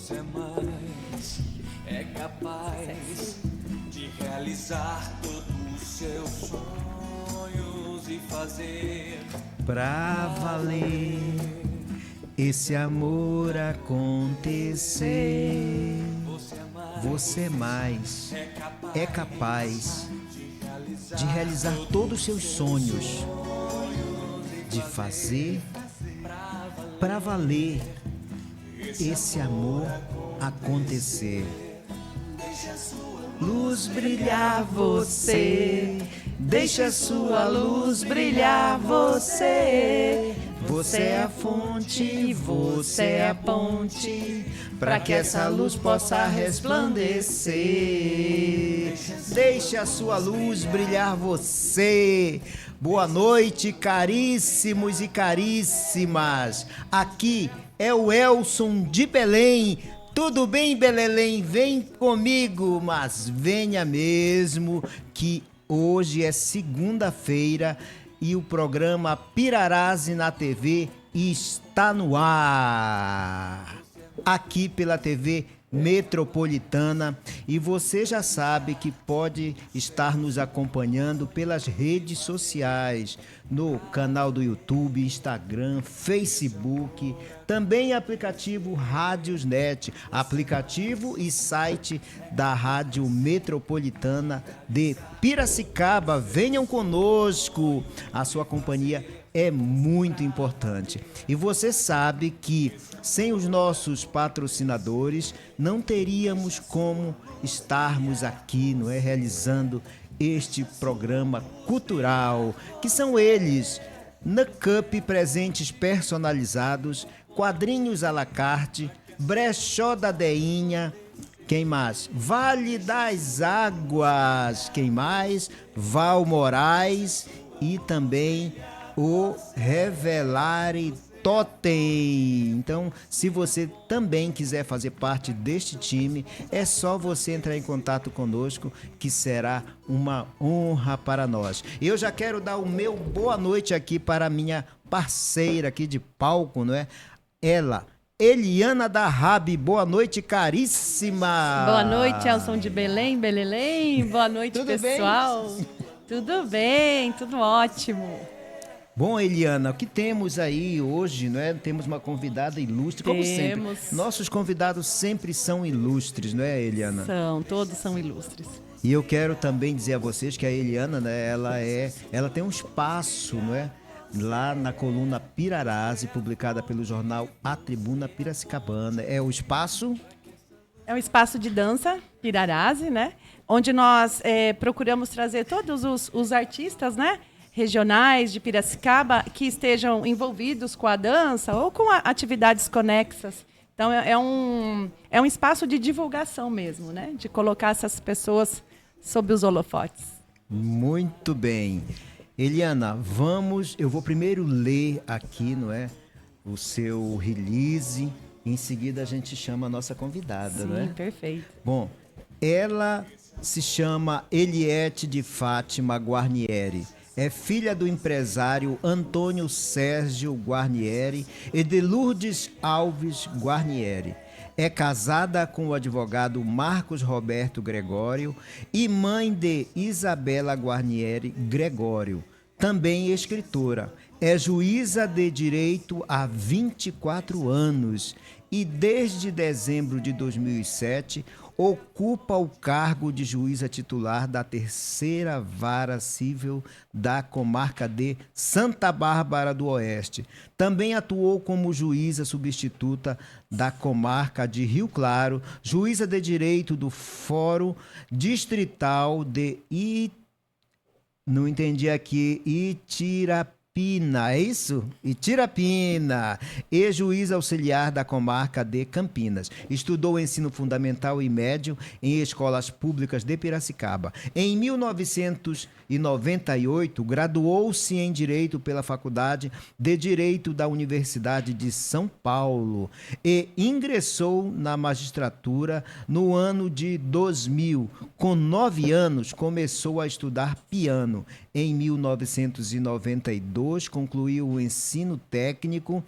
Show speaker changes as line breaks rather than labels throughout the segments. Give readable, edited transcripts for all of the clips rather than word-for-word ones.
Você mais é capaz de realizar todos os seus sonhos e fazer
pra valer esse amor acontecer. Você mais é capaz de realizar todos os seus sonhos, de fazer pra valer esse amor acontecer. Luz brilhar você, deixa sua luz brilhar você. Você é a fonte, você é a ponte, para que essa luz possa resplandecer. Deixe a sua luz brilhar você. Boa noite, caríssimos e caríssimas. Aqui é o Elson de Belém. Tudo bem, Belelém? Vem comigo, mas venha mesmo, que hoje é segunda-feira e o programa Pirarase na TV está no ar. Aqui pela TV Metropolitana, e você já sabe que pode estar nos acompanhando pelas redes sociais, no canal do YouTube, Instagram, Facebook, também aplicativo Rádiosnet, aplicativo e site da Rádio Metropolitana de Piracicaba. Venham conosco, a sua companhia é muito importante. E você sabe que sem os nossos patrocinadores não teríamos como estarmos aqui, não é, realizando este programa cultural, que são eles: Nacup presentes personalizados, quadrinhos à la carte, brechó da Deinha, quem mais? Vale das Águas, quem mais? Val Moraes e também o Revelare Totem. Então, se você também quiser fazer parte deste time, é só você entrar em contato conosco, que será uma honra para nós. Eu já quero dar o meu boa noite aqui para a minha parceira aqui de palco, não é? Ela, Eliana da Rabi. Boa noite, caríssima.
Boa noite, Elson de Belém, Belelém. Boa noite,
Tudo
pessoal.
bem?
Tudo bem, tudo ótimo.
Bom, Eliana, o que temos aí hoje, não é? Temos uma convidada ilustre, como sempre. Nossos convidados sempre são ilustres, não é, Eliana?
Todos são ilustres.
E eu quero também dizer a vocês que a Eliana, né, ela tem um espaço, não é? Lá na coluna Pirarase, publicada pelo jornal A Tribuna Piracicabana. É o espaço?
É um espaço de dança, Pirarase, né? Onde nós procuramos trazer todos os artistas, né, regionais de Piracicaba que estejam envolvidos com a dança ou com atividades conexas. Então, é um espaço de divulgação mesmo, né? De colocar essas pessoas sob os holofotes.
Muito bem. Eliana, eu vou primeiro ler aqui, não é, o seu release, em seguida a gente chama a nossa convidada,
Sim,
não é?
Perfeito.
Bom, ela se chama Eliette de Fátima Guarnieri. É filha do empresário Antônio Sérgio Guarnieri e de Lourdes Alves Guarnieri. É casada com o advogado Marcos Roberto Gregório e mãe de Isabela Guarnieri Gregório, também escritora. É juíza de direito há 24 anos e desde dezembro de 2007 ocupa o cargo de juíza titular da Terceira Vara Civil da comarca de Santa Bárbara do Oeste. Também atuou como juíza substituta da comarca de Rio Claro, juíza de direito do Fórum Distrital de não entendi aqui, Itirapina, é isso? Itirapina, e juiz auxiliar da comarca de Campinas. Estudou ensino fundamental e médio em escolas públicas de Piracicaba. Em 1998, graduou-se em Direito pela Faculdade de Direito da Universidade de São Paulo e ingressou na magistratura no ano de 2000. Com 9 anos, começou a estudar piano. Em 1992, concluiu o ensino técnico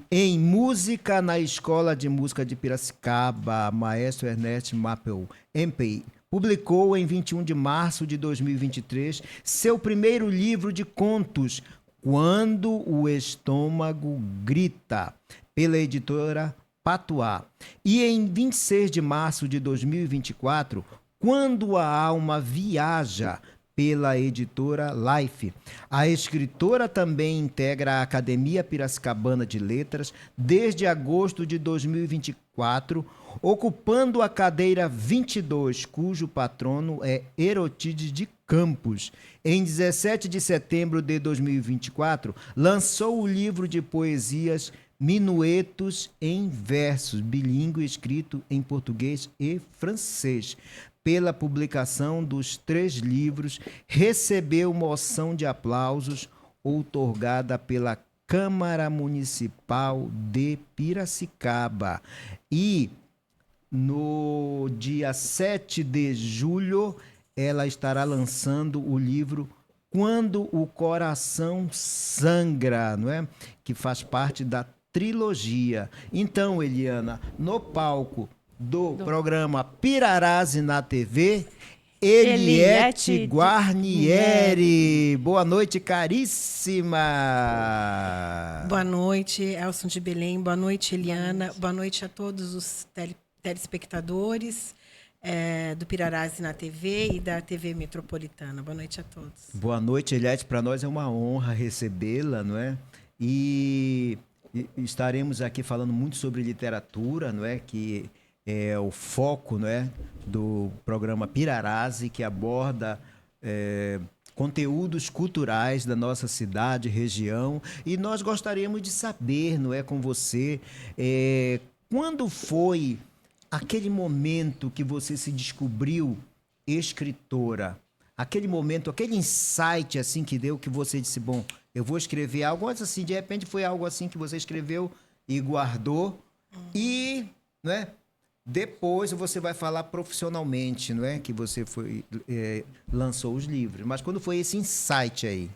em música na Escola de Música de Piracicaba, maestro Ernest Mappel, MPI. Publicou em 21 de março de 2023 seu primeiro livro de contos, Quando o Estômago Grita, pela editora Patuá. E em 26 de março de 2024, Quando a Alma Viaja, pela editora Life. A escritora também integra a Academia Piracicabana de Letras desde agosto de 2024, ocupando a cadeira 22, cujo patrono é Erotides de Campos. Em 17 de setembro de 2024, lançou o livro de poesias Minuetos em Versos, bilíngue, escrito em português e francês. Pela publicação dos 3 livros, recebeu moção de aplausos outorgada pela Câmara Municipal de Piracicaba. E no dia 7 de julho, ela estará lançando o livro Quando o Coração Sangra, não é? Que faz parte da trilogia. Então, Eliana, no palco do programa Pirarase na TV, Eliette Guarnieri. Boa noite, caríssima.
Boa noite, Elson de Belém. Boa noite, Eliana. Boa noite a todos os telespectadores do Pirarase na TV e da TV Metropolitana. Boa noite a todos.
Boa noite, Eliette. Para nós é uma honra recebê-la, não é? E estaremos aqui falando muito sobre literatura, não é? Que é o foco, não é, do programa Pirarase, que aborda conteúdos culturais da nossa cidade, região. E nós gostaríamos de saber, não é, com você, quando foi aquele momento que você se descobriu escritora? Aquele momento, aquele insight assim que deu, que você disse, bom, eu vou escrever algo assim, de repente foi algo assim que você escreveu e guardou e, não é? Depois você vai falar profissionalmente, não é? Que você lançou os livros. Mas quando foi esse insight aí?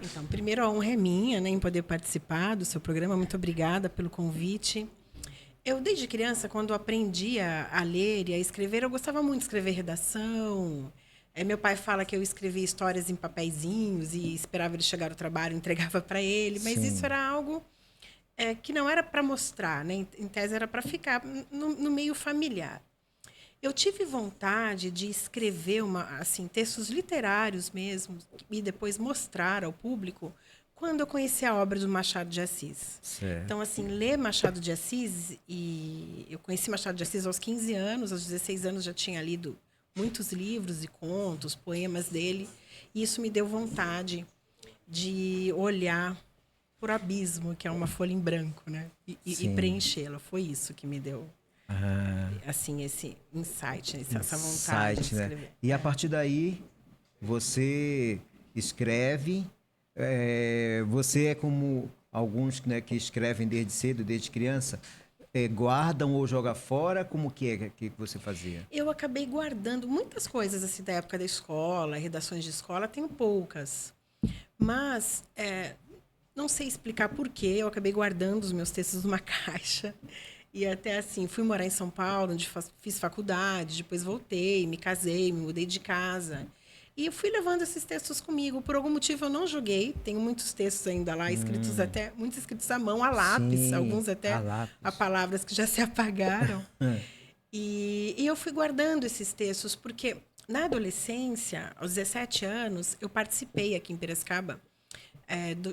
Então, primeiro a honra é minha, né, em poder participar do seu programa. Muito obrigada pelo convite. Eu, desde criança, quando aprendi a ler e a escrever, eu gostava muito de escrever redação. Meu pai fala que eu escrevia histórias em papeizinhos e esperava ele chegar ao trabalho e entregava para ele. Mas
Sim.
isso era algo que não era para mostrar, né? Em tese era para ficar no meio familiar. Eu tive vontade de escrever textos literários mesmo e depois mostrar ao público quando eu conheci a obra do Machado de Assis.
Certo.
Então, assim, ler Machado de Assis, e eu conheci Machado de Assis aos 15 anos, aos 16 anos já tinha lido muitos livros e contos, poemas dele, e isso me deu vontade de olhar por abismo, que é uma folha em branco, né? E preenchê-la. Foi isso que me deu assim, esse insight, essa vontade de escrever.
Né? E a partir daí, você escreve, você é como alguns, né, que escrevem desde cedo, desde criança, guardam ou jogam fora? Como que você fazia?
Eu acabei guardando muitas coisas assim, da época da escola, redações de escola, tenho poucas. Mas não sei explicar por quê, eu acabei guardando os meus textos numa caixa. E até assim, fui morar em São Paulo, onde fiz faculdade, depois voltei, me casei, me mudei de casa. E eu fui levando esses textos comigo. Por algum motivo eu não joguei. Tenho muitos textos ainda lá, escritos muitos escritos à mão, a lápis,
Sim,
alguns até
a
palavras que já se apagaram. E eu fui guardando esses textos, porque na adolescência, aos 17 anos, eu participei aqui em Piracicaba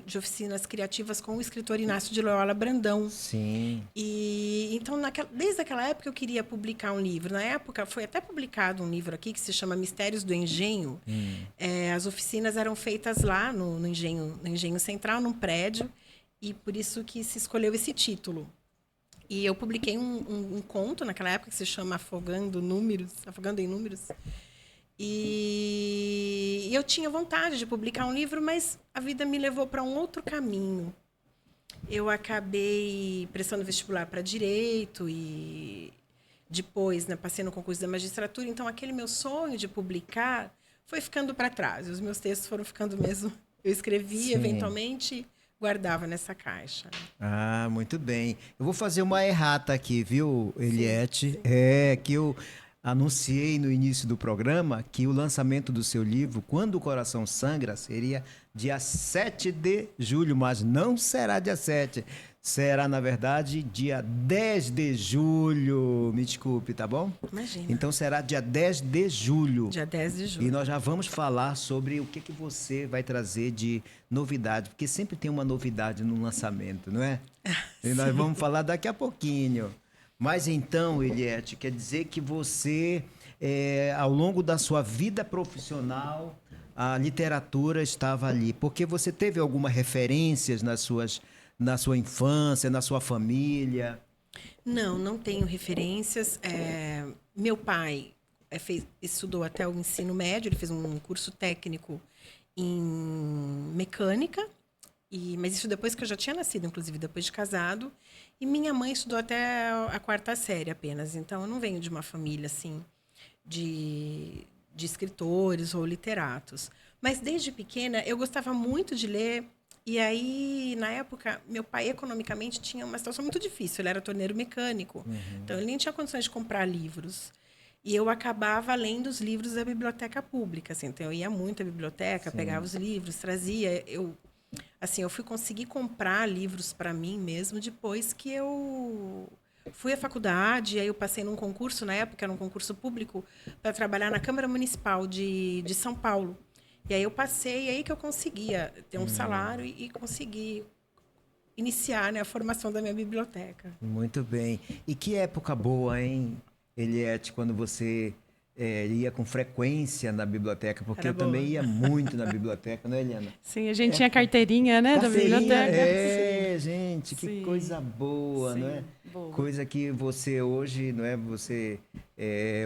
de oficinas criativas com o escritor Inácio de Loyola Brandão.
Sim.
E então, desde aquela época, eu queria publicar um livro. Na época, foi até publicado um livro aqui que se chama Mistérios do Engenho. As oficinas eram feitas lá no Engenho Central, num prédio, e por isso que se escolheu esse título. E eu publiquei um conto naquela época que se chama Afogando em Números. E eu tinha vontade de publicar um livro, mas a vida me levou para um outro caminho. Eu acabei prestando vestibular para Direito e depois, né, passei no concurso da magistratura. Então, aquele meu sonho de publicar foi ficando para trás. Os meus textos foram ficando mesmo... Eu escrevi,
Sim.
eventualmente, guardava nessa caixa.
Ah, muito bem. Eu vou fazer uma errata aqui, viu, Eliette? É que eu anunciei no início do programa que o lançamento do seu livro, Quando o Coração Sangra, seria dia 7 de julho, mas não será dia 7. Será, na verdade, dia 10 de julho. Me desculpe, tá bom?
Imagina.
Então será dia 10 de julho.
Dia 10 de julho.
E nós já vamos falar sobre o que você vai trazer de novidade, porque sempre tem uma novidade no lançamento, não é? E nós vamos falar daqui a pouquinho. Mas então, Eliette, quer dizer que você, ao longo da sua vida profissional, a literatura estava ali, porque você teve algumas referências na sua infância, na sua família?
Não tenho referências. Meu pai estudou até o ensino médio, ele fez um curso técnico em mecânica, mas isso depois que eu já tinha nascido, inclusive depois de casado. E minha mãe estudou até a 4ª série apenas. Então, eu não venho de uma família assim de escritores ou literatos. Mas desde pequena eu gostava muito de ler. E aí, na época, meu pai economicamente tinha uma situação muito difícil. Ele era torneiro mecânico. Então, ele nem tinha condições de comprar livros. E eu acabava lendo os livros da biblioteca pública. Assim. Então, eu ia muito à biblioteca, pegava os livros, trazia. Eu fui conseguir comprar livros para mim mesmo depois que eu fui à faculdade. Aí eu passei num concurso, na época, era um concurso público, para trabalhar na Câmara Municipal de São Paulo. E aí eu passei, aí que eu conseguia ter um salário e conseguir iniciar, né, a formação da minha biblioteca.
Muito bem. E que época boa, hein, Eliette, quando você ia com frequência na biblioteca, porque eu também ia muito na biblioteca, não é, Eliana?
Sim, a gente tinha carteirinha, né, da biblioteca.
Gente, que
Sim.
coisa boa,
Sim,
não é?
boa.
Coisa que você hoje, não é?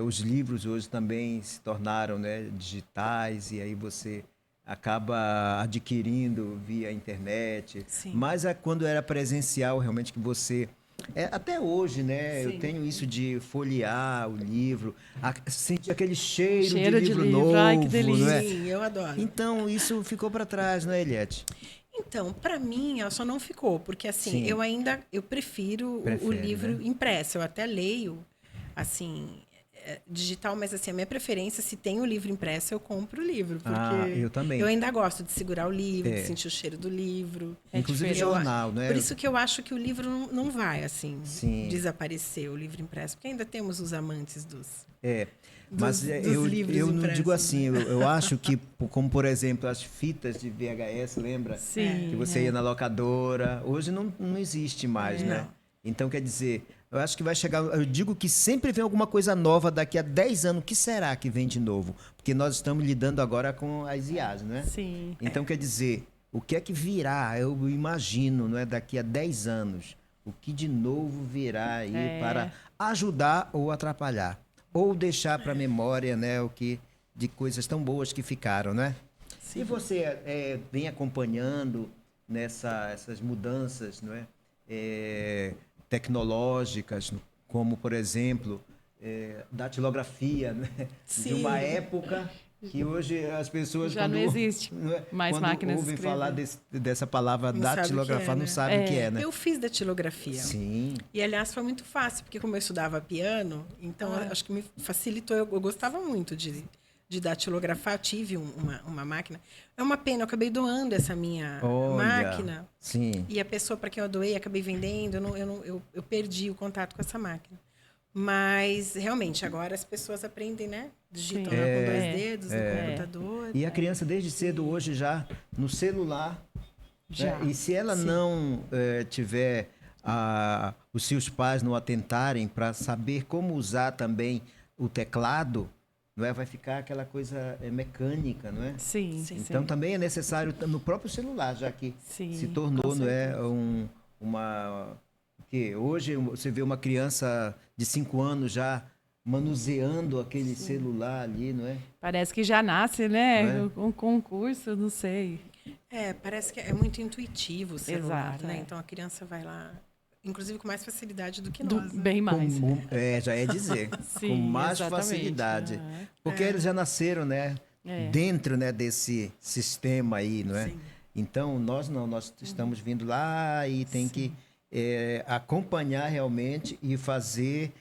Os livros hoje também se tornaram, né, digitais, e aí você acaba adquirindo via internet.
Sim.
Mas quando era presencial, realmente que você até hoje, né?
Sim.
Eu tenho isso de folhear o livro, sentir aquele cheiro de livro
livro.
novo,
Ai, que delícia.
não é?
Sim, eu adoro.
Então, isso ficou para trás, não é, Eliette?
Então, para mim, ela só não ficou, porque assim,
Sim.
eu prefiro o
Prefere,
livro
né?
impresso. Eu até leio, assim, digital, mas assim, a minha preferência, se tem o livro impresso, eu compro o livro, porque
eu também.
eu ainda gosto de segurar o livro, de sentir o cheiro do livro.
Inclusive
diferente.
jornal, né?
Por isso que eu acho que o livro não vai, assim,
Sim.
desaparecer, o livro impresso, porque ainda temos os amantes dos
Mas
dos
eu
livros
não
impressos,
digo assim,
né?
eu acho que, como por exemplo, as fitas de VHS, lembra?
Sim,
Que você ia na locadora. Hoje não existe mais, né?
Não.
Então, quer dizer, eu acho que vai chegar. Eu digo que sempre vem alguma coisa nova daqui a 10 anos. O que será que vem de novo? Porque nós estamos lidando agora com as IAs, né?
Sim.
Então, quer dizer, o que é que virá? Eu imagino, não é? Daqui a 10 anos. O que de novo virá aí para ajudar ou atrapalhar? Ou deixar para a memória, né? De coisas tão boas que ficaram, né?
Sim.
E você vem acompanhando essas mudanças, não é? Tecnológicas, como, por exemplo, datilografia, né? De
Sim.
uma época que hoje as pessoas...
Já não existe mais
quando
máquinas de
ouvem
escrever.
falar dessa palavra
Não sabe o que
datilografar,
é,
não
né?
sabem o que é, né?
Eu fiz datilografia.
Sim.
E, aliás, foi muito fácil, porque como eu estudava piano, então acho que me facilitou. Eu gostava muito de datilografar. Eu tive uma máquina. É uma pena, eu acabei doando essa minha
Olha,
máquina.
sim.
E a pessoa para quem eu doei, acabei vendendo. Eu perdi o contato com essa máquina. Mas, realmente, agora as pessoas aprendem, né? Digitam
Sim.
com 2 dedos no computador.
E a criança desde cedo hoje já no celular.
Já.
Né? E se ela
Sim.
não tiver os seus pais não atentarem para saber como usar também o teclado, não é? Vai ficar aquela coisa mecânica, não é?
Sim,
Sim.
Então também é necessário no próprio celular, já que
Sim,
se tornou,
com
não é,
certeza.
que hoje você vê uma criança de 5 anos já manuseando aquele celular ali, não é?
Parece que já nasce, né?
Não é?
Com concurso, não sei.
Parece que é muito intuitivo o celular,
Exato,
né?
é.
Então a criança vai lá, inclusive com mais facilidade do que nós. né?
Bem mais.
Já é dizer,
Sim,
com mais
exatamente.
facilidade.
Aham.
Porque eles já nasceram, né?
É.
Dentro, né, desse sistema aí, não é?
Sim.
Então, nós não, nós estamos vindo lá e tem que acompanhar realmente e fazer.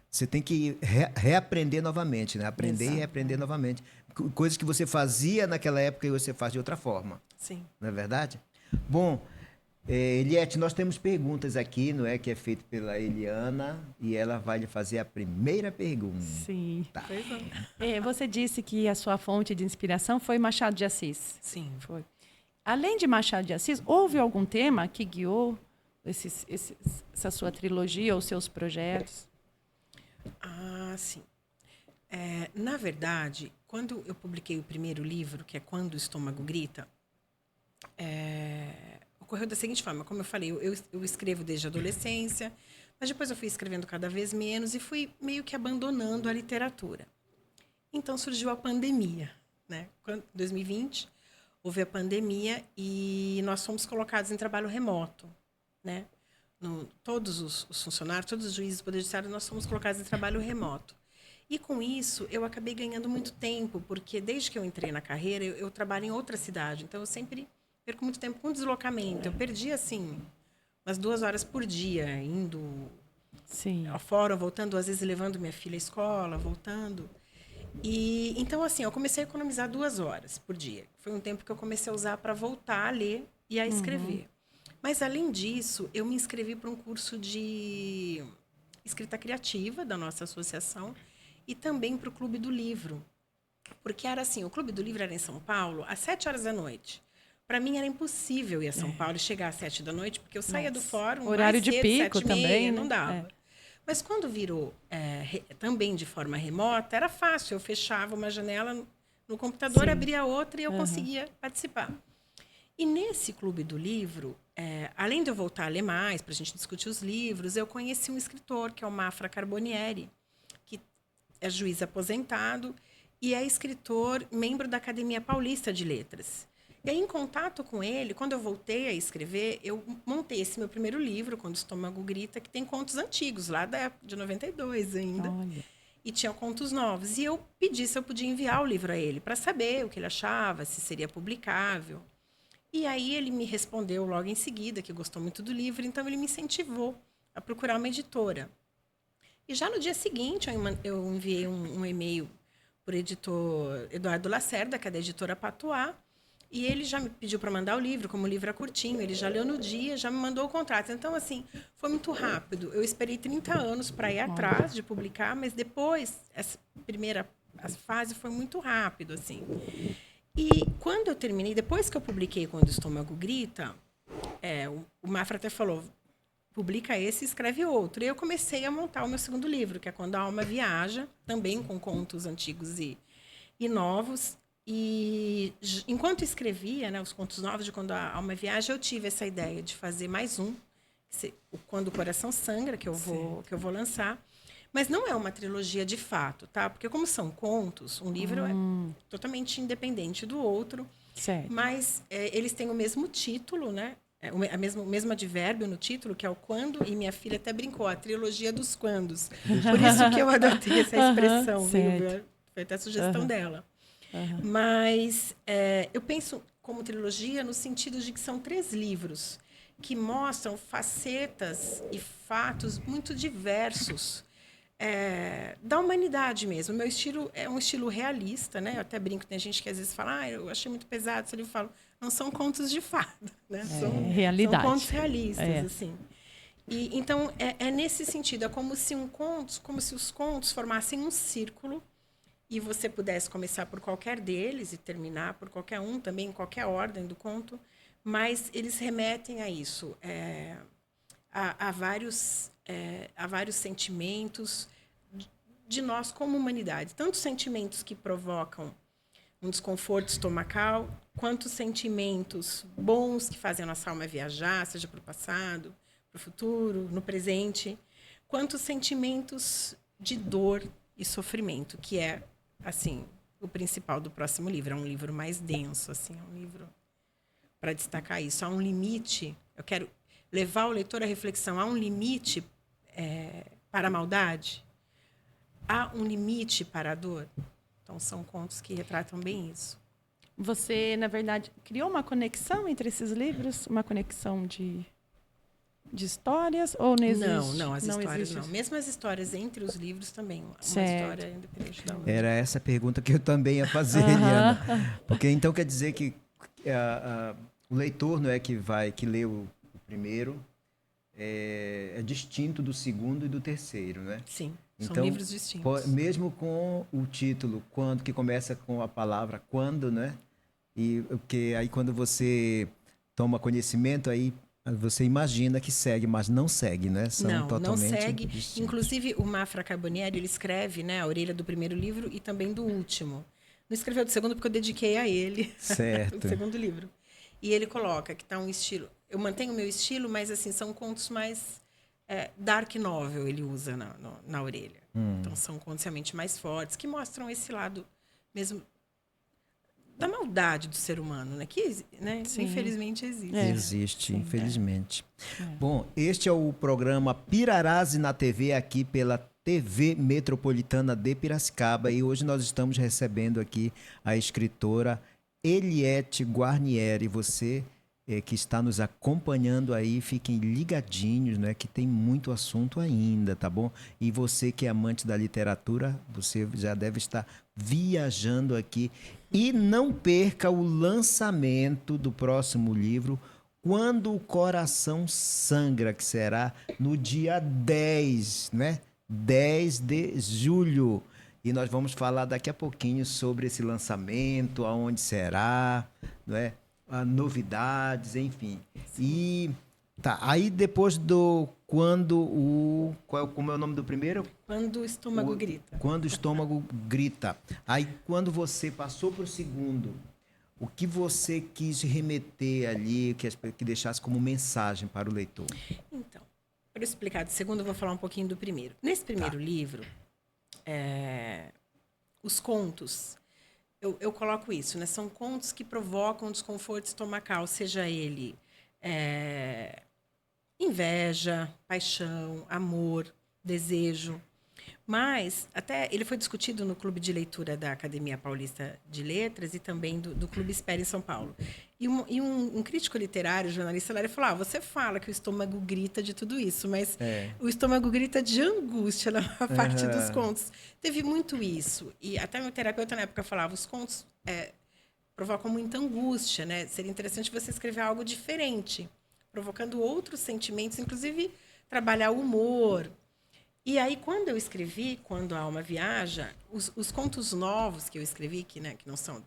Você tem que reaprender novamente, né? Aprender e reaprender novamente. Coisas que você fazia naquela época e você faz de outra forma.
Sim.
Não é verdade? Bom, Eliette, nós temos perguntas aqui, não é? Que é feito pela Eliana e ela vai lhe fazer a primeira pergunta.
Sim.
Tá.
Você disse que a sua fonte de inspiração foi Machado de Assis.
Sim.
Foi. Além de Machado de Assis, houve algum tema que guiou essa sua trilogia ou seus projetos?
Ah, sim. Na verdade, quando eu publiquei o primeiro livro, que é Quando o Estômago Grita, ocorreu da seguinte forma. Como eu falei, eu escrevo desde a adolescência, mas depois eu fui escrevendo cada vez menos e fui meio que abandonando a literatura. Então surgiu a pandemia, né? Em 2020, houve a pandemia e nós fomos colocados em trabalho remoto, né? Todos os funcionários, todos os juízes do Poder Judiciário, nós fomos colocados em trabalho remoto. E, com isso, eu acabei ganhando muito tempo, porque desde que eu entrei na carreira, eu trabalho em outra cidade. Então, eu sempre perco muito tempo com deslocamento. Eu perdi, assim, umas 2 horas por dia, indo ao fórum, voltando, às vezes levando minha filha à escola, voltando. E então, assim, eu comecei a economizar 2 horas por dia. Foi um tempo que eu comecei a usar para voltar a ler e a escrever. Mas, além disso, eu me inscrevi para um curso de escrita criativa da nossa associação e também para o Clube do Livro. Porque era assim, o Clube do Livro era em São Paulo, às 7 horas da noite. Para mim, era impossível ir a São Paulo e chegar às 7 da noite, porque eu saía do fórum
horário
mais
de
cedo,
pico
7h30,
também,
não dava. Mas quando virou também de forma remota, era fácil. Eu fechava uma janela no computador, abria outra e eu conseguia participar. E nesse Clube do Livro, além de eu voltar a ler mais, para a gente discutir os livros, eu conheci um escritor, que é o Mafra Carbonieri, que é juiz aposentado e é escritor, membro da Academia Paulista de Letras. E aí, em contato com ele, quando eu voltei a escrever, eu montei esse meu primeiro livro, Quando o Estômago Grita, que tem contos antigos, lá da época de 92 ainda.
Olha.
E tinha contos novos. E eu pedi se eu podia enviar o livro a ele, para saber o que ele achava, se seria publicável. E aí ele me respondeu logo em seguida, que gostou muito do livro, então ele me incentivou a procurar uma editora. E já no dia seguinte, eu enviei um e-mail para o editor Eduardo Lacerda, que é da editora Patois, e ele já me pediu para mandar o livro, como o livro é curtinho, ele já leu no dia, já me mandou o contrato. Então, assim, foi muito rápido. Eu esperei 30 anos para ir atrás de publicar, mas depois, essa primeira fase foi muito rápido, assim. E quando eu terminei, depois que eu publiquei Quando o Estômago Grita, o Mafra até falou, publica esse e escreve outro. E eu comecei a montar o meu segundo livro, que é Quando a Alma Viaja, também com contos antigos e novos. E enquanto escrevia, né, os contos novos de Quando a Alma Viaja, eu tive essa ideia de fazer mais um, Quando o Coração Sangra, que eu vou lançar. Mas não é uma trilogia de fato, tá? Porque como são contos, um livro é totalmente independente do outro.
Certo.
Mas eles têm o mesmo título, né? O mesmo advérbio no título, que é o quando, e minha filha até brincou, a trilogia dos quandos. Por isso que eu adotei essa expressão, viu? Foi até a sugestão dela. Mas eu penso como trilogia no sentido de que são 3 livros que mostram facetas e fatos muito diversos da humanidade mesmo. O meu estilo é um estilo realista, né? Eu até brinco, tem gente que às vezes fala, eu achei muito pesado esse livro. Eu falo, não são contos de fada, né?
Realidade.
São contos realistas, assim. E, então, é nesse sentido, é como se os contos formassem um círculo e você pudesse começar por qualquer deles e terminar por qualquer um, também em qualquer ordem do conto, mas eles remetem a isso, a vários sentimentos de nós como humanidade. Tanto sentimentos que provocam um desconforto estomacal, quanto sentimentos bons que fazem a nossa alma viajar, seja para o passado, para o futuro, no presente, quanto sentimentos de dor e sofrimento, que é, assim, o principal do próximo livro. É um livro mais denso, assim, é um livro para destacar isso. Há um limite, eu quero levar o leitor à reflexão, há um limite para a maldade? Há um limite para a dor? Então, são contos que retratam bem isso.
Você, na verdade, criou uma conexão entre esses livros? Uma conexão de histórias? Ou não existe?
Não, as histórias
existe?
não. Mesmo as histórias entre os livros também. Uma
Certo.
história independente da outra.
Era essa a pergunta que eu também ia fazer, Eliana. Porque então quer dizer que o leitor não é que lê o primeiro, é distinto do segundo e do terceiro, né?
Sim,
Então,
são livros distintos.
Mesmo com o título, quando, que começa com a palavra quando, né? E porque aí quando você toma conhecimento, aí você imagina que segue, mas não segue, né? São
Não
totalmente
segue.
distintos.
Inclusive, o Mafra Carbonieri, ele escreve, né, a orelha do primeiro livro e também do último. Não escreveu do segundo porque eu dediquei a ele
Certo.
o segundo livro. E ele coloca que está um estilo... Eu mantenho o meu estilo, mas assim são contos mais dark novel, ele usa na orelha. Então, são contos realmente mais fortes, que mostram esse lado mesmo da maldade do ser humano, né? Que, né, infelizmente, existe.
Existe, infelizmente. Bom, este é o programa Pirarase na TV, aqui pela TV Metropolitana de Piracicaba. E hoje nós estamos recebendo aqui a escritora Eliette Guarnieri. Você que está nos acompanhando aí, fiquem ligadinhos, né? Que tem muito assunto ainda, tá bom? E você que é amante da literatura, você já deve estar viajando aqui. E não perca o lançamento do próximo livro, Quando o Coração Sangra, que será no dia 10, né? 10 de julho. E nós vamos falar daqui a pouquinho sobre esse lançamento, aonde será, não é? Novidades, enfim. E tá, aí depois do como é o nome do primeiro?
Quando o estômago grita.
Quando o estômago grita. Aí quando você passou para o segundo, o que você quis remeter ali, que deixasse como mensagem para o leitor?
Então, para explicar do segundo, eu vou falar um pouquinho do primeiro. Nesse primeiro livro, os contos, eu coloco isso, né? São contos que provocam desconforto estomacal, seja ele inveja, paixão, amor, desejo. Mas até ele foi discutido no Clube de Leitura da Academia Paulista de Letras e também do Clube Espera em São Paulo. E um crítico literário, jornalista, ele falou: você fala que o estômago grita de tudo isso, mas o estômago grita de angústia na maior parte dos contos. Teve muito isso. E até meu terapeuta na época falava: os contos provocam muita angústia, né? Seria interessante você escrever algo diferente, provocando outros sentimentos, inclusive trabalhar o humor. E aí, quando eu escrevi Quando a Alma Viaja, os contos novos que eu escrevi, que não são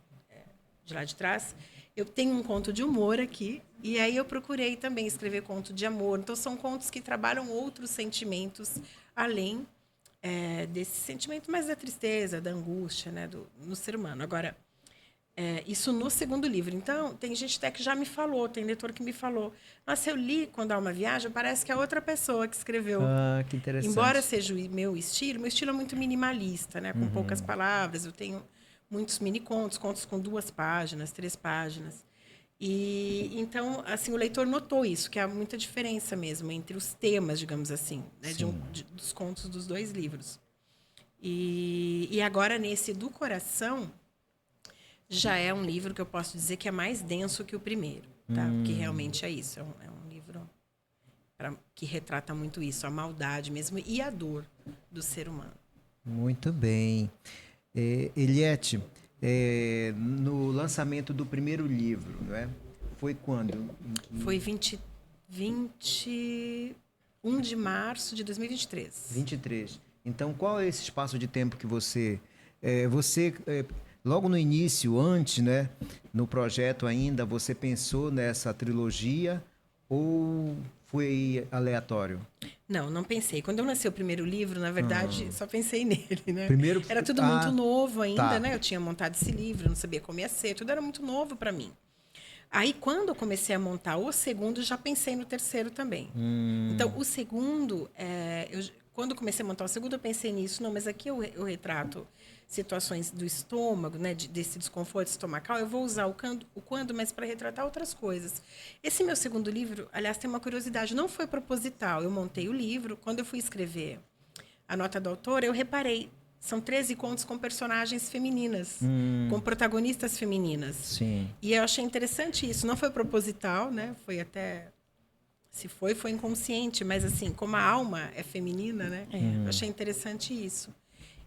de lá de trás, eu tenho um conto de humor aqui, e aí eu procurei também escrever conto de amor. Então, são contos que trabalham outros sentimentos, além desse sentimento mais da tristeza, da angústia, né, no ser humano. Agora, isso no segundo livro. Então, tem gente até que já me falou, tem leitor que me falou: nossa, eu li Quando a Alma Viaja, parece que é outra pessoa que escreveu.
Ah, que interessante.
Embora seja o meu estilo é muito minimalista, né? Com poucas palavras. Eu tenho muitos mini-contos, contos com 2 páginas, 3 páginas. E então, assim, o leitor notou isso, que há muita diferença mesmo entre os temas, digamos assim, né? Dos contos dos 2 livros. E agora, nesse do Coração, já é um livro que eu posso dizer que é mais denso que o primeiro, tá? Porque realmente é isso. É um livro que retrata muito isso, a maldade mesmo e a dor do ser humano.
Muito bem. Eliette, no lançamento do primeiro livro, não é? Foi quando?
Foi 21 de março de 2023.
23. Então, qual é esse espaço de tempo que você... logo no início, antes, né, no projeto ainda, você pensou nessa trilogia ou foi aleatório?
Não pensei. Quando eu lancei o primeiro livro, na verdade, só pensei nele, né?
Primeiro...
Era tudo muito novo ainda,
tá.
né? Eu tinha montado esse livro, não sabia como ia ser, tudo era muito novo para mim. Aí, quando eu comecei a montar o segundo, já pensei no terceiro também. Então, o segundo, quando comecei a montar o segundo, eu pensei nisso. Não, mas aqui eu retrato situações do estômago, né, desse desconforto estomacal. Eu vou usar o quando, mas para retratar outras coisas. Esse meu segundo livro, aliás, tem uma curiosidade. Não foi proposital. Eu montei o livro. Quando eu fui escrever a nota do autor, eu reparei são 13 contos com personagens femininas, com protagonistas femininas.
Sim.
E eu achei interessante isso. Não foi proposital, né? Foi até... Se foi inconsciente. Mas, assim, como a alma é feminina, né? Eu achei interessante isso.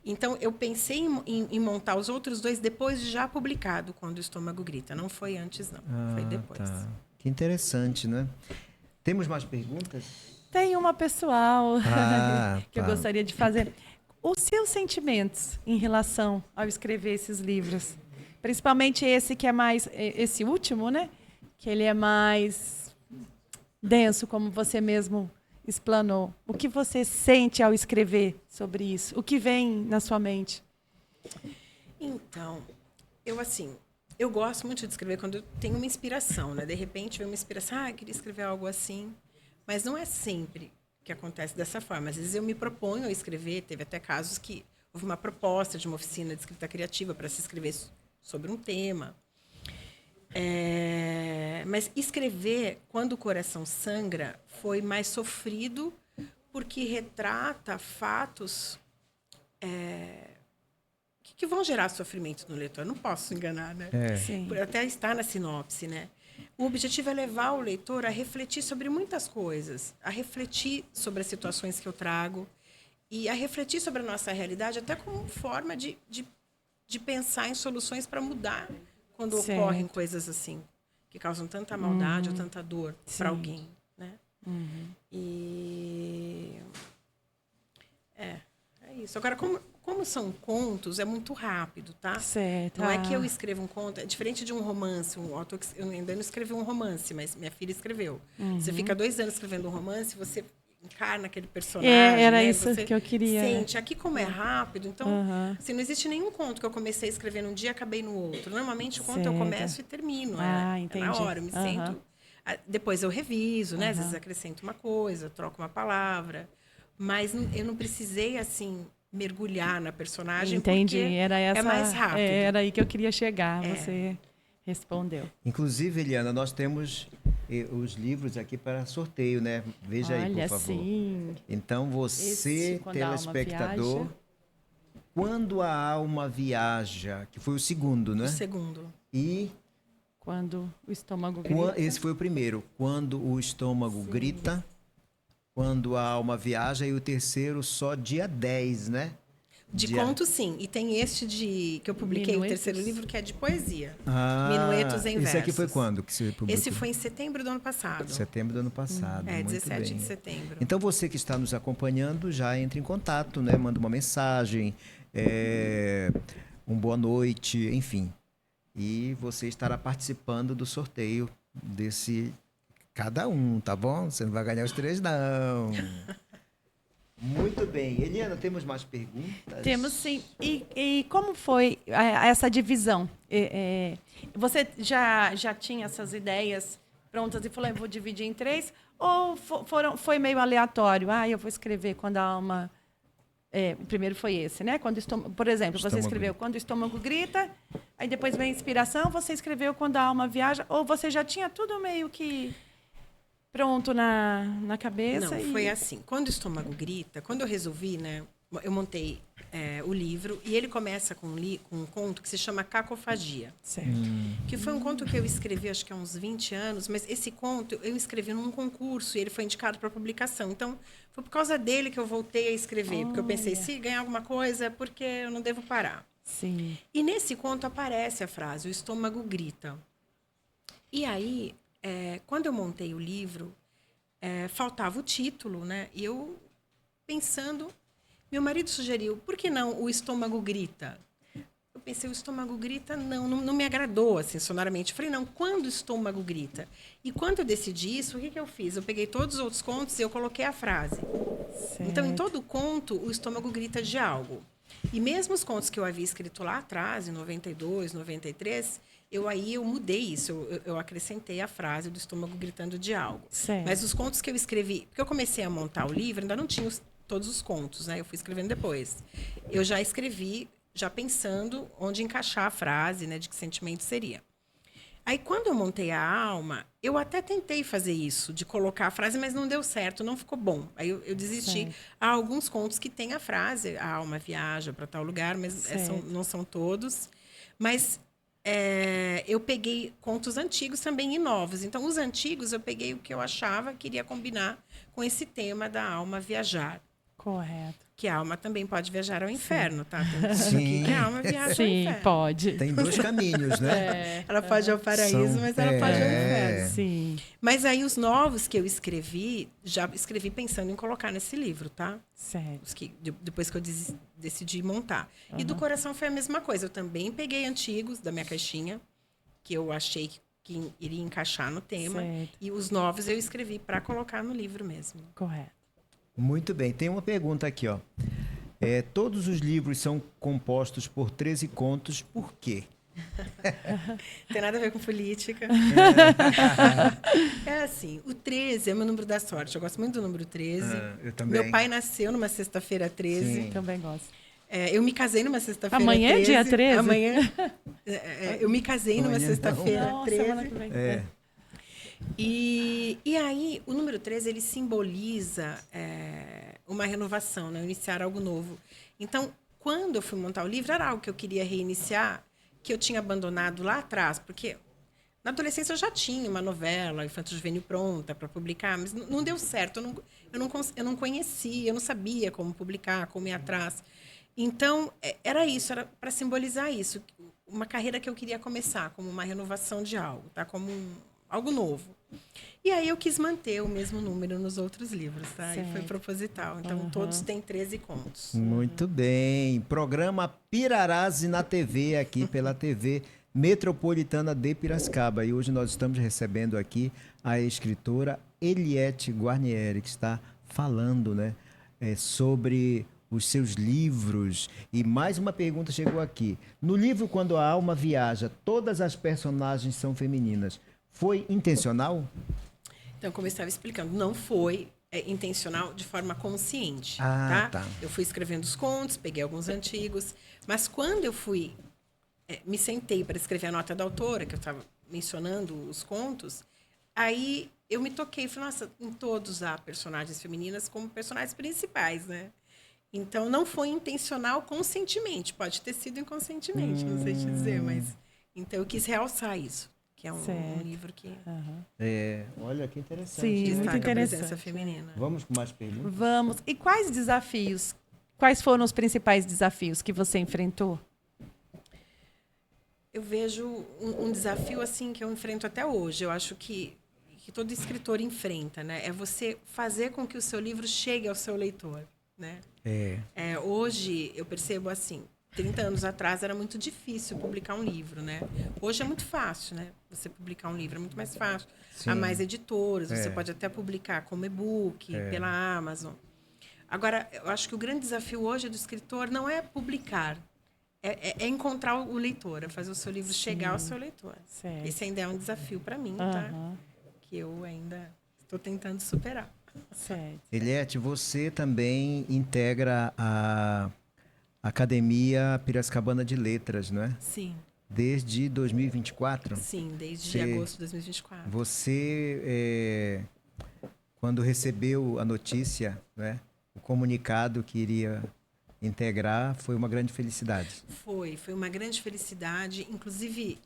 Então, eu pensei em montar os outros 2 depois de já publicado, Quando o Estômago Grita. Não foi antes, não. Foi depois.
Tá. Que interessante, né? Temos mais perguntas?
Tem uma pessoal que eu
tá.
gostaria de fazer. Os seus sentimentos em relação ao escrever esses livros, principalmente esse que é mais, esse último, né? Que ele é mais denso, como você mesmo explanou. O que você sente ao escrever sobre isso? O que vem na sua mente?
Então, eu gosto muito de escrever quando eu tenho uma inspiração, né? De repente, vem uma inspiração, eu queria escrever algo assim. Mas não é sempre que acontece dessa forma. Às vezes eu me proponho a escrever, teve até casos que houve uma proposta de uma oficina de escrita criativa para se escrever sobre um tema. Mas escrever Quando o Coração Sangra foi mais sofrido porque retrata fatos que vão gerar sofrimento no leitor. Eu não posso enganar, né?
Sim.
Até está na sinopse, né? O objetivo é levar o leitor a refletir sobre muitas coisas, a refletir sobre as situações que eu trago e a refletir sobre a nossa realidade, até como forma de pensar em soluções para mudar quando
Certo.
ocorrem coisas assim, que causam tanta maldade ou tanta dor para alguém, né? E é isso. Agora, como são contos, é muito rápido, tá?
Certo.
Não é que eu escrevo um conto, é diferente de um romance. Um autor que eu ainda não escrevi um romance, mas minha filha escreveu. Você fica 2 anos escrevendo um romance, você encarna aquele personagem.
Era
né?
isso
Você
que eu queria.
sente. Aqui, como é rápido, então, assim, não existe nenhum conto que eu comecei a escrever num dia e acabei no outro. Normalmente, o conto eu
Certo.
começo e termino. É
Entendi.
na hora, eu me sento. Depois eu reviso, né? Às vezes acrescento uma coisa, troco uma palavra. Mas eu não precisei, assim, mergulhar na personagem.
Entendi.
Porque
Era essa,
é mais rápido.
Era aí que eu queria chegar. Você respondeu.
Inclusive, Eliana, nós temos os livros aqui para sorteio, né? Veja aí, por
Olha,
favor.
sim.
Então, você,
Esse, Quando a Alma
telespectador,
Viaja.
Quando a Alma Viaja, que foi o segundo, né?
O segundo.
E
Quando o estômago grita.
esse foi o primeiro. Quando o estômago grita, quando a alma viaja, e o terceiro só dia 10, né?
De conto, sim. E tem este que eu publiquei,
Minuetos.
o terceiro livro, que é de poesia.
Ah,
Minuetos em
esse aqui foi
versos.
quando que você publicou?
Esse foi em setembro do ano passado.
Setembro do ano passado. Muito
17
bem.
de setembro.
Então, você que está nos acompanhando, já entra em contato, né? Manda uma mensagem, boa noite, enfim. E você estará participando do sorteio desse... Cada um, tá bom? Você não vai ganhar os 3, não. Muito bem. Eliana, temos mais perguntas?
Temos sim. E como foi essa divisão? Você já tinha essas ideias prontas e falou, eu vou dividir em 3? Ou foi meio aleatório? Eu vou escrever quando a alma... o primeiro foi esse, né? Por exemplo, você escreveu Quando o Estômago Grita, aí depois vem a inspiração, você escreveu Quando a Alma Viaja, ou você já tinha tudo meio que pronto na cabeça?
Não, foi assim. Quando o Estômago Grita, quando eu resolvi, né? Eu montei o livro e ele começa com um conto que se chama Cacofagia.
Certo.
Que foi um conto que eu escrevi, acho que há uns 20 anos, mas esse conto eu escrevi num concurso e ele foi indicado para publicação. Então, foi por causa dele que eu voltei a escrever, porque eu pensei, se ganhar alguma coisa, é porque eu não devo parar.
Sim.
E nesse conto aparece a frase, o estômago grita. E aí, quando eu montei o livro, faltava o título, né? E eu, pensando, meu marido sugeriu, por que não o estômago grita? Eu pensei, o estômago grita, não me agradou, assim, sonoramente. Eu falei, não, quando o estômago grita? E quando eu decidi isso, o que eu fiz? Eu peguei todos os outros contos e eu coloquei a frase.
Certo.
Então, em todo conto, o estômago grita de algo. E mesmo os contos que eu havia escrito lá atrás, em 92, 93, eu mudei isso. Eu acrescentei a frase do estômago gritando de algo.
Certo.
Mas os contos que eu escrevi... Porque eu comecei a montar o livro, ainda não tinha todos os contos, né? Eu fui escrevendo depois. Eu já escrevi, já pensando onde encaixar a frase, né? De que sentimento seria. Aí, quando eu montei a Alma, eu até tentei fazer isso, de colocar a frase, mas não deu certo, não ficou bom. Aí eu desisti.
Certo.
Há alguns contos que tem a frase, a alma viaja para tal lugar, mas
Certo.
não são todos. Mas eu peguei contos antigos também e novos. Então, os antigos, eu peguei o que eu achava que iria combinar com esse tema da alma viajar.
Correto.
Que a alma também pode viajar ao inferno, tá? Tem um conto
Sim.
aqui que a alma viaja ao
Sim,
inferno.
pode.
Tem 2 caminhos, né?
Ela pode ir ao paraíso,
São-
mas ela pode ir ao inferno.
Sim,
Mas aí os novos que eu escrevi, já escrevi pensando em colocar nesse livro, tá?
certo.
Os que, depois que eu decidi montar. E do coração foi a mesma coisa. Eu também peguei antigos da minha caixinha, que eu achei que iria encaixar no tema.
Certo.
E os novos eu escrevi para colocar no livro mesmo.
Correto.
Muito bem. Tem uma pergunta aqui, ó. Todos os livros são compostos por 13 contos, por quê?
Não tem nada a ver com política. É assim, o 13 é meu número da sorte. Eu gosto muito do número 13.
Eu também.
Meu pai nasceu numa sexta-feira 13.
Sim.
Também gosto.
Eu me casei numa sexta-feira
Amanhã é
13.
dia 13?
Amanhã. Eu me casei numa
Amanhã
sexta-feira
Nossa,
13.
semana que vem.
E aí, o número 13, ele simboliza uma renovação, né? Iniciar algo novo. Então, quando eu fui montar o livro, era algo que eu queria reiniciar, que eu tinha abandonado lá atrás, porque na adolescência eu já tinha uma novela infanto-juvenil pronta para publicar, mas não deu certo. Eu não conhecia, eu não sabia como publicar, como ir atrás. Então, era isso, era para simbolizar isso. Uma carreira que eu queria começar, como uma renovação de algo, tá? Como algo novo. E aí eu quis manter o mesmo número nos outros livros, tá? E foi
Certo.
proposital. Então, todos têm 13 contos.
Muito bem. Programa Pirarazi na TV, aqui pela TV Metropolitana de Piracicaba. E hoje nós estamos recebendo aqui a escritora Eliette Guarnieri, que está falando, né, sobre os seus livros. E mais uma pergunta chegou aqui. No livro Quando a Alma Viaja, todas as personagens são femininas. Foi intencional?
Então, como eu estava explicando, não foi intencional de forma consciente.
Ah,
tá?
tá.
Eu fui escrevendo os contos, peguei alguns antigos, mas quando eu fui me sentei para escrever a nota da autora, que eu estava mencionando os contos, aí eu me toquei e falei, nossa, em todos há personagens femininas como personagens principais, né? Então, não foi intencional conscientemente, pode ter sido inconscientemente, não sei te dizer, mas... Então, eu quis realçar isso, que é um
Certo.
livro que
Olha que interessante.
Sim, muito
destaca a presença
interessante.
feminina.
Vamos com mais perguntas?
Vamos. E quais foram os principais desafios que você enfrentou?
Eu vejo um desafio assim que eu enfrento até hoje. Eu acho que todo escritor enfrenta, né? É você fazer com que o seu livro chegue ao seu leitor, né? Hoje eu percebo assim, 30 anos atrás era muito difícil publicar um livro, né? Hoje é muito fácil, né? Você publicar um livro é muito mais fácil.
Sim.
Há mais editoras, você pode até publicar como e-book, pela Amazon. Agora, eu acho que o grande desafio hoje do escritor não é publicar, é encontrar o leitor, é fazer o seu livro chegar ao seu leitor.
Certo.
Esse ainda é um desafio para mim, tá? Que eu ainda estou tentando superar.
Certo.
Eliette, você também integra a Academia Piracicabana de Letras, não é?
Sim,
Desde 2024?
sim, desde agosto de 2024.
Você, quando recebeu a notícia, né, o comunicado que iria integrar, foi uma grande felicidade.
Foi uma grande felicidade. Inclusive,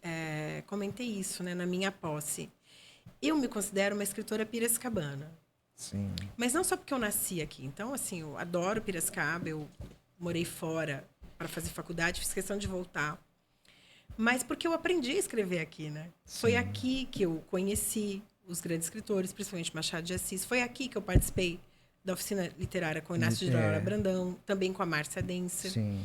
comentei isso, né, na minha posse. Eu me considero uma escritora piracicabana.
Sim.
Mas não só porque eu nasci aqui. Então, assim, eu adoro Piracicaba, eu morei fora para fazer faculdade, fiz questão de voltar. Mas porque eu aprendi a escrever aqui, né? Foi aqui que eu conheci os grandes escritores, principalmente Machado de Assis. Foi aqui que eu participei da oficina literária com o Inácio de Aurora Brandão, também com a Márcia Denser.
Sim.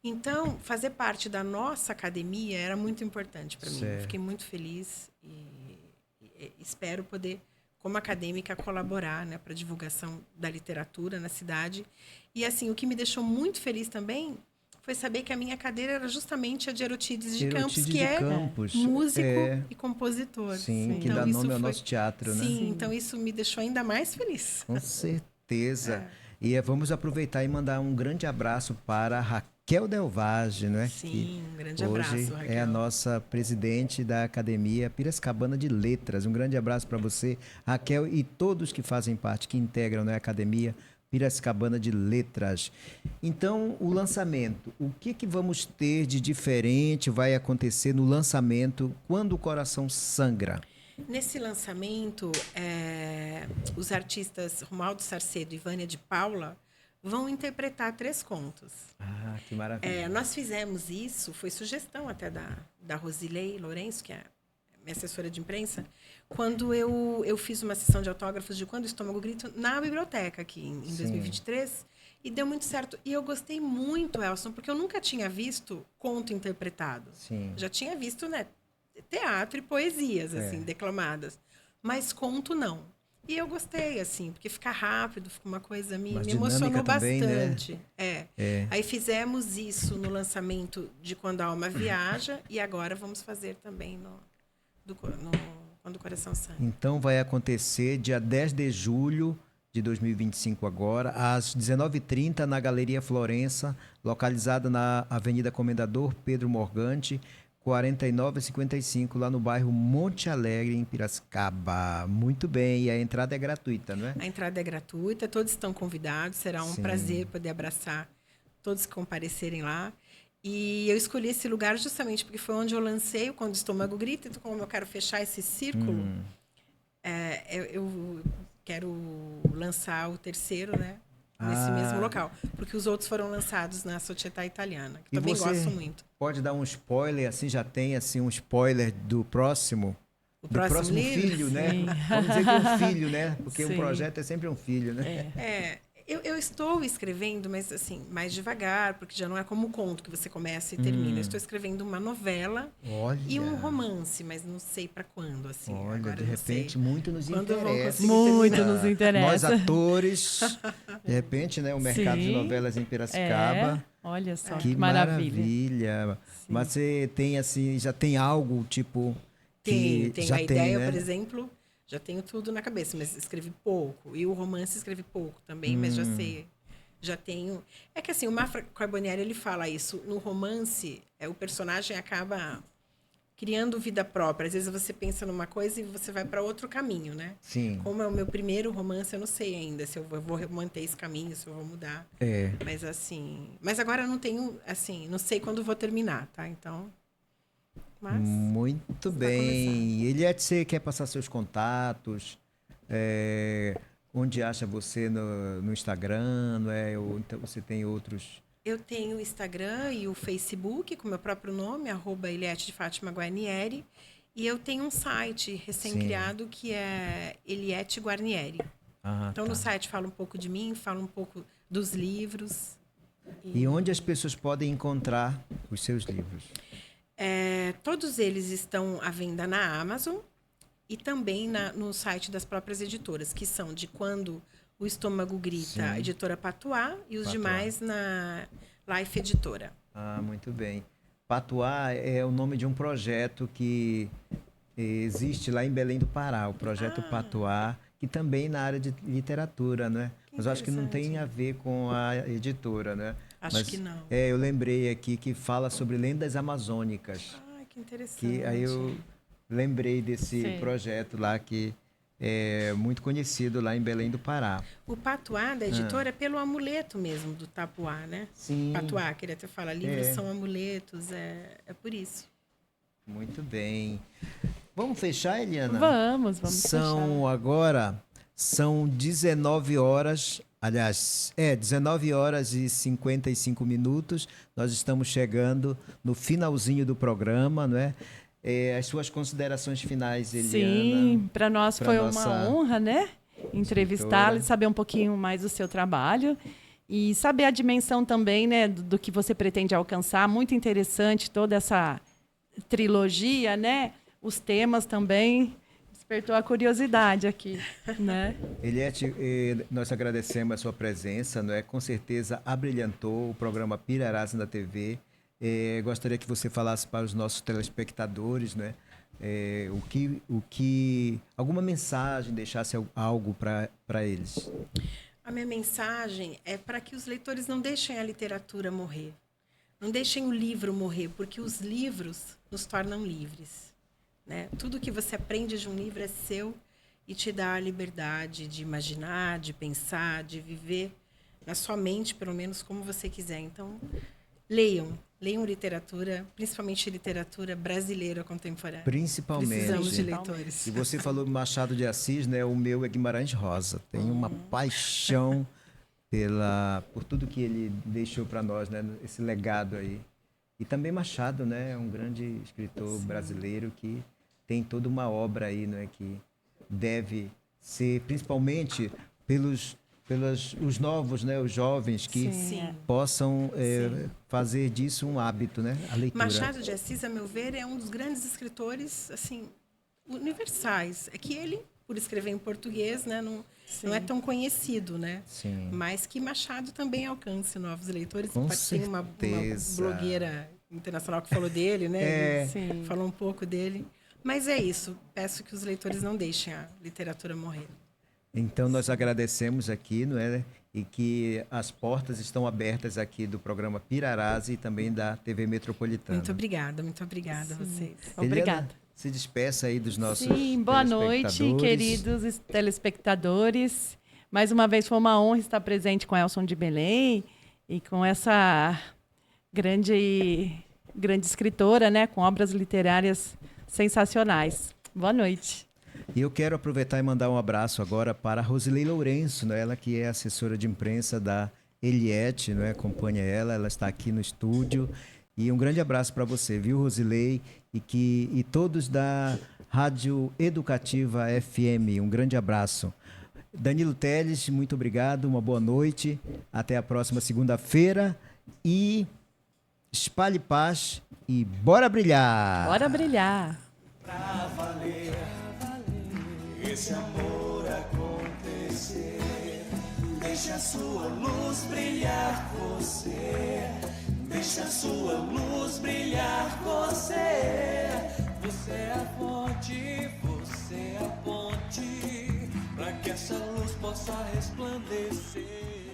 Então, fazer parte da nossa academia era muito importante para mim. Eu fiquei muito feliz e espero poder, como acadêmica, colaborar, né, para a divulgação da literatura na cidade. E, assim, o que me deixou muito feliz também foi saber que a minha cadeira era justamente a de Erotídes de Campos, que é músico e compositor.
Sim, que
então,
dá nome ao
foi...
nosso teatro, né?
Sim, então isso me deixou ainda mais feliz.
Com certeza. E vamos aproveitar e mandar um grande abraço para Raquel Raquel Delvage, não é?
Sim, um grande
Hoje
abraço, Raquel.
é a nossa presidente da Academia Piracicabana de Letras. Um grande abraço para você, Raquel, e todos que fazem parte, que integram, né, a Academia Piracicabana de Letras. Então, o lançamento, o que vamos ter de diferente vai acontecer no lançamento Quando o Coração Sangra?
Nesse lançamento, os artistas Romualdo Sarcedo e Vânia de Paula vão interpretar 3 contos.
Ah, que maravilha.
Nós fizemos isso, foi sugestão até da Rosilei Lourenço, que é minha assessora de imprensa, quando eu fiz uma sessão de autógrafos de Quando o Estômago Grita na biblioteca aqui em 2023, e deu muito certo. E eu gostei muito, Elson, porque eu nunca tinha visto conto interpretado.
Sim.
Já tinha visto, né, teatro e poesias, assim, declamadas. Mas conto, não. E eu gostei, assim, porque fica rápido, fica uma coisa... Me emocionou
também,
bastante.
né?
Aí fizemos isso no lançamento de Quando a Alma Viaja, e agora vamos fazer também Quando o Coração Sangra.
Então vai acontecer dia 10 de julho de 2025 agora, às 19h30, na Galeria Florença, localizada na Avenida Comendador Pedro Morgante, 4955, lá no bairro Monte Alegre, em Piracicaba. Muito bem, e a entrada é gratuita, não é?
A entrada é gratuita, todos estão convidados, será um prazer poder abraçar todos que comparecerem lá. E eu escolhi esse lugar justamente porque foi onde eu lancei o Quando o Estômago Grita, então como eu quero fechar esse círculo, eu quero lançar o terceiro, né? Nesse mesmo local. Porque os outros foram lançados na Società Italiana, que também gosto muito.
Pode dar um spoiler, assim, já tem assim, um spoiler do próximo?
O
do próximo
livro?
filho, né?
Sim.
Vamos dizer que é um filho, né? Porque
Sim.
um projeto é sempre um filho, né?
Eu estou escrevendo, mas assim, mais devagar, porque já não é como o conto que você começa e termina. Eu estou escrevendo uma novela e um romance, mas não sei para quando, assim.
Olha,
agora
de
não
repente,
sei
muito nos
quando eu vou
interessa.
conseguir
Muito
terminar.
nos interessa.
Nós atores, de repente, né? O mercado de
Sim.
novelas em Piracicaba.
Olha só,
Que
que maravilha.
maravilha. Mas você tem, assim, já tem algo, tipo...
Tenho
já
a ideia,
né?
por exemplo, já tenho tudo na cabeça, mas escrevi pouco. E o romance escrevi pouco também, mas já sei. Já tenho... É que assim, o Mafra Carbonieri, ele fala isso. No romance, o personagem acaba criando vida própria. Às vezes você pensa numa coisa e você vai para outro caminho, né?
Sim.
Como é o meu primeiro romance, eu não sei ainda se eu vou manter esse caminho, se eu vou mudar. Mas assim... Mas agora eu não tenho, assim... Não sei quando vou terminar, tá? Então... Mas...
Muito bem. Eliette, você quer passar seus contatos? Onde acha você no Instagram? Não é? Ou então você tem outros...
Eu tenho o Instagram e o Facebook com meu próprio nome, @Eliette de Fátima Guarnieri. E eu tenho um site recém-criado que é Eliette Guarnieri. Então, no site fala um pouco de mim, fala um pouco dos livros.
E onde as pessoas podem encontrar os seus livros?
Todos eles estão à venda na Amazon e também no site das próprias editoras, que são de Quando o Estômago Grita, a editora Patuá, e os demais na Life Editora.
Ah, muito bem. Patuá é o nome de um projeto que existe lá em Belém do Pará, o projeto Patuá, que também na área de literatura, né? Mas eu acho que não tem a ver com a editora, né?
Acho que não.
Eu lembrei aqui que fala sobre lendas amazônicas.
Ai, que interessante.
Que aí eu lembrei desse projeto lá que é muito conhecido lá em Belém do Pará.
O Patuá da editora é pelo amuleto mesmo do Tapuá, né?
Sim.
Patuá, queria até falar, livros são amuletos, é por isso.
Muito bem. Vamos fechar, Eliana?
Vamos
São 19 horas, aliás, 19 horas e 55 minutos. Nós estamos chegando no finalzinho do programa, não é? As suas considerações finais, Eliana.
Sim, para nós foi uma honra, né? Entrevistá-la e saber um pouquinho mais do seu trabalho. E saber a dimensão também, né, do que você pretende alcançar. Muito interessante toda essa trilogia, né? Os temas também. Despertou a curiosidade aqui, né?
Eliette, nós agradecemos a sua presença, não é? Com certeza abrilhantou o programa Pirarás na TV. Gostaria que você falasse para os nossos telespectadores, né? Alguma mensagem, deixasse algo para eles.
A minha mensagem é para que os leitores não deixem a literatura morrer. Não deixem o livro morrer, porque os livros nos tornam livres, né? Tudo que você aprende de um livro é seu e te dá a liberdade de imaginar, de pensar, de viver na sua mente, pelo menos, como você quiser. Então, leiam literatura, principalmente literatura brasileira contemporânea.
Principalmente.
Precisamos de leitores.
E você falou Machado de Assis, né? O meu é Guimarães Rosa. Tenho uma paixão por tudo que ele deixou para nós, né? Esse legado aí. E também Machado, né? É um grande escritor brasileiro que tem toda uma obra aí, né? Que deve ser, principalmente os novos, né? Os jovens que possam fazer disso um hábito, né? A leitura.
Machado de Assis, a meu ver, é um dos grandes escritores, assim, universais. É que ele, por escrever em português, né? Não é tão conhecido, né?
Sim.
Mas que Machado também alcance novos leitores.
Com
Tem uma blogueira internacional que falou dele, né? Ele falou um pouco dele. Mas é isso. Peço que os leitores não deixem a literatura morrer.
Então, nós agradecemos aqui, não é? E que as portas estão abertas aqui do programa Pirarazi e também da TV Metropolitana.
Muito obrigada a vocês.
Obrigada.
Se despeça aí dos nossos
boa noite, queridos telespectadores. Mais uma vez foi uma honra estar presente com Elson de Belém e com essa grande escritora, né, com obras literárias sensacionais. Boa noite.
E eu quero aproveitar e mandar um abraço agora para a Rosilei Lourenço, né? Ela que é assessora de imprensa da Eliette, não é? Acompanha ela está aqui no estúdio. E um grande abraço para você, viu, Rosilei? E todos da Rádio Educativa FM. Um grande abraço. Danilo Teles, muito obrigado, uma boa noite. Até a próxima segunda-feira. E espalhe paz e bora brilhar!
Bora brilhar!
Pra valer esse amor acontecer, deixa a sua luz brilhar você. Deixa a sua luz brilhar você. Você é a fonte, você é a ponte, para que essa luz possa resplandecer.